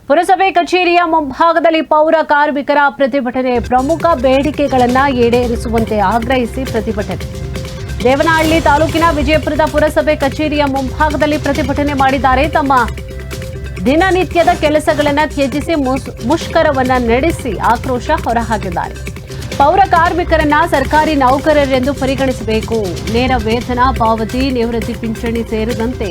ಪುರಸಭೆ ಕಚೇರಿಯ ಮುಂಭಾಗದಲ್ಲಿ ಪೌರ ಕಾರ್ಮಿಕರ ಪ್ರತಿಭಟನೆ. ಪ್ರಮುಖ ಬೇಡಿಕೆಗಳನ್ನು ಈಡೇರಿಸುವಂತೆ ಆಗ್ರಹಿಸಿ ಪ್ರತಿಭಟನೆ. ದೇವನಹಳ್ಳಿ ತಾಲೂಕಿನ ವಿಜಯಪುರದ ಪುರಸಭೆ ಕಚೇರಿಯ ಮುಂಭಾಗದಲ್ಲಿ ಪ್ರತಿಭಟನೆ ಮಾಡಿದ್ದಾರೆ. ತಮ್ಮ ದಿನನಿತ್ಯದ ಕೆಲಸಗಳನ್ನು ತ್ಯಜಿಸಿ ಮುಷ್ಕರವನ್ನ ನಡೆಸಿ ಆಕ್ರೋಶ ಹೊರಹಾಕಿದ್ದಾರೆ. ಪೌರ ಕಾರ್ಮಿಕರನ್ನ ಸರ್ಕಾರಿ ನೌಕರರೆಂದು ಪರಿಗಣಿಸಬೇಕು. ನೇರ ವೇತನ ಪಾವತಿ, ನಿವೃತ್ತಿ ಪಿಂಚಣಿ ಸೇರಿದಂತೆ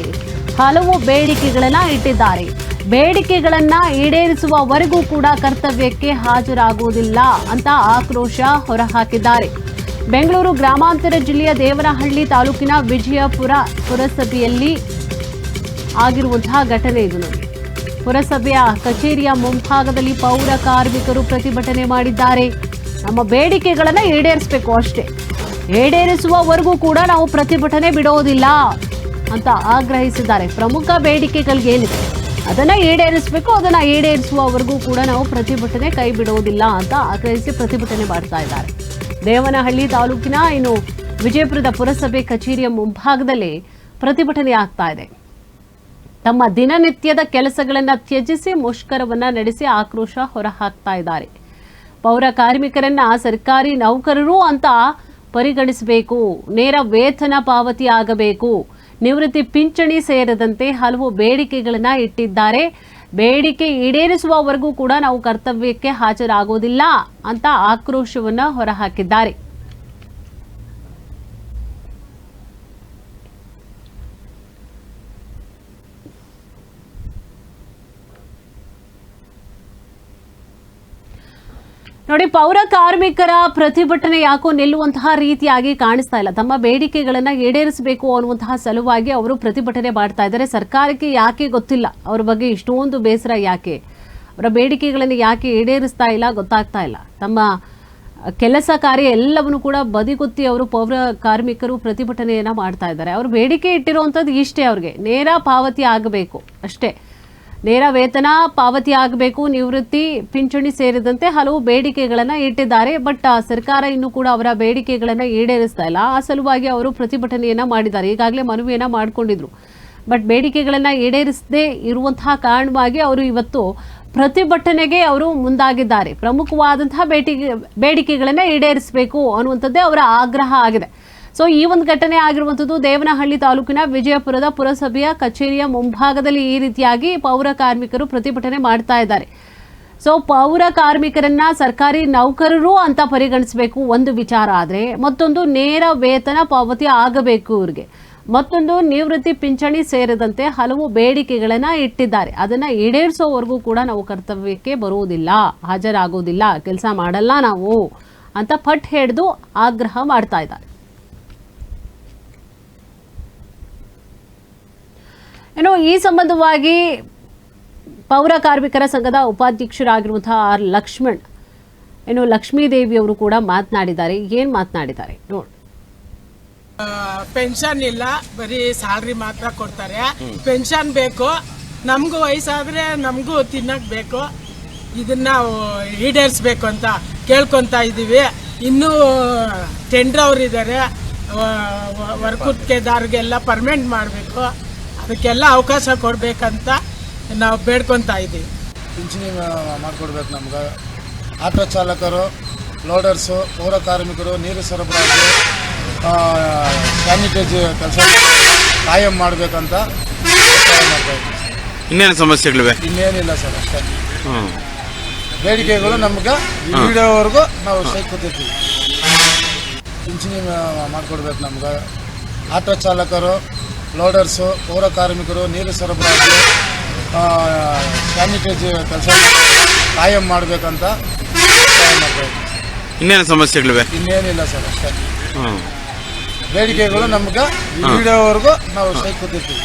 ಹಲವು ಬೇಡಿಕೆಗಳನ್ನು ಇಟ್ಟಿದ್ದಾರೆ. ಬೇಡಿಕೆಗಳನ್ನ ಈಡೇರಿಸುವವರೆಗೂ ಕೂಡ ಕರ್ತವ್ಯಕ್ಕೆ ಹಾಜರಾಗುವುದಿಲ್ಲ ಅಂತ ಆಕ್ರೋಶ ಹೊರಹಾಕಿದ್ದಾರೆ. ಬೆಂಗಳೂರು ಗ್ರಾಮಾಂತರ ಜಿಲ್ಲೆಯ ದೇವನಹಳ್ಳಿ ತಾಲೂಕಿನ ವಿಜಯಪುರ ಪುರಸಭೆಯಲ್ಲಿ ಆಗಿರುವಂತಹ ಘಟನೆ ಇದು ನೋಡಿ. ಪುರಸಭೆಯ ಕಚೇರಿಯ ಮುಂಭಾಗದಲ್ಲಿ ಪೌರ ಕಾರ್ಮಿಕರು ಪ್ರತಿಭಟನೆ ಮಾಡಿದ್ದಾರೆ. ನಮ್ಮ ಬೇಡಿಕೆಗಳನ್ನು ಈಡೇರಿಸಬೇಕು, ಅಷ್ಟೇ, ಈಡೇರಿಸುವವರೆಗೂ ಕೂಡ ನಾವು ಪ್ರತಿಭಟನೆ ಬಿಡೋದಿಲ್ಲ ಅಂತ ಆಗ್ರಹಿಸಿದ್ದಾರೆ. ಪ್ರಮುಖ ಬೇಡಿಕೆಗಳಿಗೇನಿದೆ ಅದನ್ನ ಈಡೇರಿಸಬೇಕು, ಅದನ್ನ ಈಡೇರಿಸುವವರೆಗೂ ಕೂಡ ನಾವು ಪ್ರತಿಭಟನೆ ಕೈ ಬಿಡೋದಿಲ್ಲ ಅಂತ ಆಗ್ರಹಿಸಿ ಪ್ರತಿಭಟನೆ ಮಾಡ್ತಾ ಇದ್ದಾರೆ. ದೇವನಹಳ್ಳಿ ತಾಲೂಕಿನ ಇನ್ನು ವಿಜಯಪುರದ ಪುರಸಭೆ ಕಚೇರಿಯ ಮುಂಭಾಗದಲ್ಲಿ ಪ್ರತಿಭಟನೆ ಆಗ್ತಾ ಇದೆ. ತಮ್ಮ ದಿನನಿತ್ಯದ ಕೆಲಸಗಳನ್ನ ತ್ಯಜಿಸಿ ಮುಷ್ಕರವನ್ನ ನಡೆಸಿ ಆಕ್ರೋಶ ಹೊರಹಾಕ್ತಾ ಇದ್ದಾರೆ. ಪೌರ ಕಾರ್ಮಿಕರನ್ನ ಸರ್ಕಾರಿ ನೌಕರರು ಅಂತ ಪರಿಗಣಿಸಬೇಕು. ನೇರ ವೇತನ ಪಾವತಿ ಆಗಬೇಕು. ನಿವೃತ್ತಿ ಪಿಂಚಣಿ ಸೇರಿದಂತೆ ಹಲವು ಬೇಡಿಕೆಗಳನ್ನ ಇಟ್ಟಿದ್ದಾರೆ. ಬೇಡಿಕೆ ಈಡೇರಿಸುವವರೆಗೂ ಕೂಡ ನಾವು ಕರ್ತವ್ಯಕ್ಕೆ ಹಾಜರಾಗೋದಿಲ್ಲ ಅಂತ ಆಕ್ರೋಶವನ್ನ ಹೊರಹಾಕಿದ್ದಾರೆ. ನೋಡಿ, ಪೌರ ಕಾರ್ಮಿಕರ ಪ್ರತಿಭಟನೆ ಯಾಕೋ ನಿಲ್ಲುವಂತಹ ರೀತಿಯಾಗಿ ಕಾಣಿಸ್ತಾ ಇಲ್ಲ. ತಮ್ಮ ಬೇಡಿಕೆಗಳನ್ನ ಈಡೇರಿಸಬೇಕು ಅನ್ನುವಂತಹ ಸಲುವಾಗಿ ಅವರು ಪ್ರತಿಭಟನೆ ಮಾಡ್ತಾ ಇದ್ದಾರೆ. ಸರ್ಕಾರಕ್ಕೆ ಯಾಕೆ ಗೊತ್ತಿಲ್ಲ ಅವ್ರ ಬಗ್ಗೆ ಇಷ್ಟೊಂದು ಬೇಸರ, ಯಾಕೆ ಅವರ ಬೇಡಿಕೆಗಳನ್ನು ಯಾಕೆ ಈಡೇರಿಸ್ತಾ ಇಲ್ಲ ಗೊತ್ತಾಗ್ತಾ ಇಲ್ಲ. ತಮ್ಮ ಕೆಲಸ ಕಾರ್ಯ ಎಲ್ಲವನ್ನು ಕೂಡ ಬದಿಗೊತ್ತಿ ಅವರು ಪೌರ ಕಾರ್ಮಿಕರು ಪ್ರತಿಭಟನೆಯನ್ನ ಮಾಡ್ತಾ ಇದ್ದಾರೆ. ಅವ್ರ ಬೇಡಿಕೆ ಇಟ್ಟಿರುವಂಥದ್ದು ಇಷ್ಟೇ, ಅವ್ರಿಗೆ ನೇರ ಪಾವತಿ ಆಗಬೇಕು, ಅಷ್ಟೇ, ನೇರ ವೇತನ ಪಾವತಿ ಆಗಬೇಕು, ನಿವೃತ್ತಿ ಪಿಂಚಣಿ ಸೇರಿದಂತೆ ಹಲವು ಬೇಡಿಕೆಗಳನ್ನು ಇಟ್ಟಿದ್ದಾರೆ. ಬಟ್ ಸರ್ಕಾರ ಇನ್ನೂ ಕೂಡ ಅವರ ಬೇಡಿಕೆಗಳನ್ನು ಈಡೇರಿಸ್ತಾ ಇಲ್ಲ. ಆ ಸಲುವಾಗಿ ಅವರು ಪ್ರತಿಭಟನೆಯನ್ನ ಮಾಡಿದ್ದಾರೆ. ಈಗಾಗಲೇ ಮನವಿಯನ್ನ ಮಾಡಿಕೊಂಡಿದ್ರು. ಬಟ್ ಬೇಡಿಕೆಗಳನ್ನು ಈಡೇರಿಸದೇ ಇರುವಂತಹ ಕಾರಣವಾಗಿ ಅವರು ಇವತ್ತು ಪ್ರತಿಭಟನೆಗೆ ಅವರು ಮುಂದಾಗಿದ್ದಾರೆ. ಪ್ರಮುಖವಾದಂತಹ ಬೇಡಿಕೆಗಳನ್ನು ಈಡೇರಿಸಬೇಕು ಅನ್ನುವಂಥದ್ದೇ ಅವರ ಆಗ್ರಹ ಆಗಿದೆ. ಸೊ ಈ ಒಂದು ಘಟನೆ ಆಗಿರುವಂಥದ್ದು ದೇವನಹಳ್ಳಿ ತಾಲೂಕಿನ ವಿಜಯಪುರದ ಪುರಸಭೆಯ ಕಚೇರಿಯ ಮುಂಭಾಗದಲ್ಲಿ ಈ ರೀತಿಯಾಗಿ ಪೌರ ಕಾರ್ಮಿಕರು ಪ್ರತಿಭಟನೆ ಮಾಡ್ತಾ ಇದ್ದಾರೆ. ಸೊ ಪೌರ ಕಾರ್ಮಿಕರನ್ನ ಸರ್ಕಾರಿ ನೌಕರರು ಅಂತ ಪರಿಗಣಿಸಬೇಕು ಒಂದು ವಿಚಾರ ಆದರೆ, ಮತ್ತೊಂದು ನೇರ ವೇತನ ಪಾವತಿ ಆಗಬೇಕು ಇವ್ರಿಗೆ, ಮತ್ತೊಂದು ನಿವೃತ್ತಿ ಪಿಂಚಣಿ ಸೇರಿದಂತೆ ಹಲವು ಬೇಡಿಕೆಗಳನ್ನ ಇಟ್ಟಿದ್ದಾರೆ. ಅದನ್ನ ಈಡೇರಿಸೋವರೆಗೂ ಕೂಡ ನಾವು ಕರ್ತವ್ಯಕ್ಕೆ ಬರುವುದಿಲ್ಲ, ಹಾಜರಾಗುವುದಿಲ್ಲ, ಕೆಲಸ ಮಾಡಲ್ಲ ನಾವು ಅಂತ ಪಟ್ಟು ಹಿಡಿದು ಆಗ್ರಹ ಮಾಡ್ತಾ ಇದ್ದಾರೆ. ಏನು ಈ ಸಂಬಂಧವಾಗಿ ಪೌರ ಕಾರ್ಮಿಕರ ಸಂಘದ ಉಪಾಧ್ಯಕ್ಷರಾಗಿರುವಂತಹ ಆರ್ ಲಕ್ಷ್ಮಣ್, ಏನು ಲಕ್ಷ್ಮೀದೇವಿ ಅವರು ಕೂಡ ಮಾತನಾಡಿದ್ದಾರೆ. ಏನ್ ಮಾತನಾಡಿದ್ದಾರೆ ನೋಡಿ. ಪೆನ್ಷನ್ ಇಲ್ಲ, ಬರೀ ಸ್ಯಾಲ್ರಿ ಮಾತ್ರ ಕೊಡ್ತಾರೆ. ಪೆನ್ಷನ್ ಬೇಕು, ನಮಗೂ ವಯಸ್ಸಾದ್ರೆ ನಮಗೂ ತಿನ್ನಕ್ ಬೇಕು. ಇದನ್ನ ಈಡೇರಿಸ್ಬೇಕು ಅಂತ ಕೇಳ್ಕೊಂತ ಇದೀವಿ. ಇನ್ನೂ ಟೆಂಡರ್ ಅವರಿದ್ದಾರೆ, ವರ್ಕುದಾರ್ಗೆಲ್ಲ ಪರ್ಮನೆಂಟ್ ಮಾಡಬೇಕು, ಅದಕ್ಕೆಲ್ಲ ಅವಕಾಶ ಕೊಡ್ಬೇಕಂತ ನಾವು ಬೇಡ್ಕೊತಾ ಇದ್ದೀವಿ. ಪಿಂಚಣಿ ಮಾಡಿಕೊಡ್ಬೇಕು ನಮ್ಗೆ. ಆಟೋ ಚಾಲಕರು, ಲೋಡರ್ಸು, ಪೌರ ಕಾರ್ಮಿಕರು, ನೀರು ಸರಬರಾಜು, ಸ್ಯಾನಿಟೈಸ್ ಕೆಲಸ ಕಾಯಂ ಮಾಡಬೇಕಂತ ಇನ್ನೇನು ಸಮಸ್ಯೆಗಳಿವೆ? ಇನ್ನೇನಿಲ್ಲ ಸರ್, ಅಷ್ಟೇ. ಬೇಡಿಕೆಗಳು ನಮ್ಗೆ ಈಡೇವರೆಗೂ ನಾವು ಸ್ಟ್ರೈಕ್ ಕೂತಿರ್ತೀವಿ. ಪಿಂಚಣಿ ಮಾಡಿಕೊಡ್ಬೇಕು ನಮ್ಗೆ. ಆಟೋ ಚಾಲಕರು, ಲೋಡರ್ಸು, ಪೌರ ಕಾರ್ಮಿಕರು, ನೀರು ಸರಬರಾಜು, ಸ್ಯಾನಿಟೈಸ್ ಕೆಲಸ ಕಾಯಂ ಮಾಡಬೇಕಂತ ಇನ್ನೇನು ಸಮಸ್ಯೆಗಳಿವೆ? ಇನ್ನೇನಿಲ್ಲ ಸರ್, ಅಷ್ಟೇ. ಬೇಡಿಕೆಗಳು ನಮ್ಗೆ ಈಡೇವರೆಗೂ ನಾವು ಸ್ಟ್ರೈಕ್ ಕೂತಿರ್ತೀವಿ.